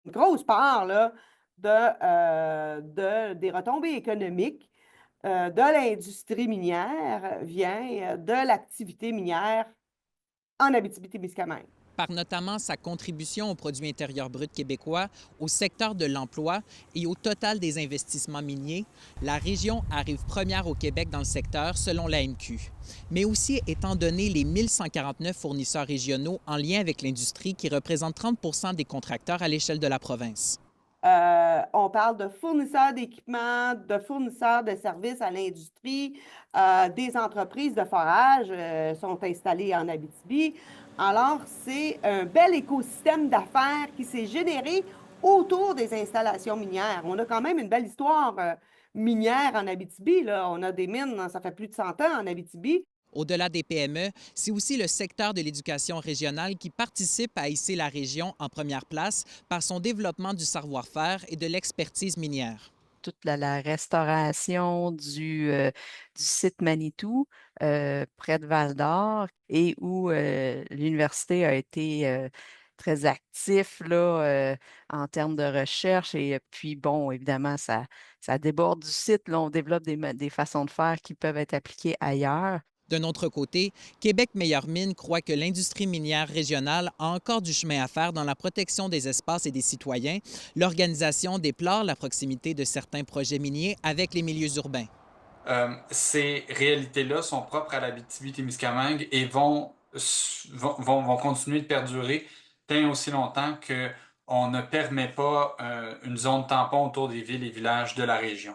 Une grosse part là, des retombées économiques de l'industrie minière vient de l'activité minière en Abitibi-Témiscamingue. Par notamment sa contribution au produit intérieur brut québécois, au secteur de l'emploi et au total des investissements miniers, la région arrive première au Québec dans le secteur selon l'AMQ. Mais aussi étant donné les 1149 fournisseurs régionaux en lien avec l'industrie qui représentent 30 des contracteurs à l'échelle de la province. On parle de fournisseurs d'équipements, de fournisseurs de services à l'industrie, des entreprises de forage sont installées en Abitibi. Alors, c'est un bel écosystème d'affaires qui s'est généré autour des installations minières. On a quand même une belle histoire minière en Abitibi, là. On a des mines, ça fait plus de 100 ans en Abitibi. Au-delà des PME, c'est aussi le secteur de l'éducation régionale qui participe à hisser la région en première place par son développement du savoir-faire et de l'expertise minière. Toute la restauration du site Manitou, près de Val-d'Or, et où l'université a été très actif là, en termes de recherche. Et puis, bon, évidemment, ça déborde du site. Là, on développe des façons de faire qui peuvent être appliquées ailleurs. D'un autre côté, Québec Meilleure Mine croit que l'industrie minière régionale a encore du chemin à faire dans la protection des espaces et des citoyens. L'organisation déplore la proximité de certains projets miniers avec les milieux urbains. Ces réalités-là sont propres à l'Abitibi-Témiscamingue et vont continuer de perdurer tant aussi longtemps qu'on ne permet pas une zone tampon autour des villes et villages de la région.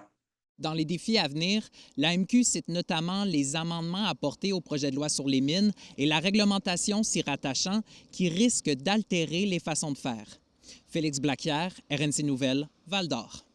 Dans les défis à venir, l'AMQ cite notamment les amendements apportés au projet de loi sur les mines et la réglementation s'y rattachant qui risquent d'altérer les façons de faire. Félix Blaquière, RNC Nouvelles, Val-d'Or.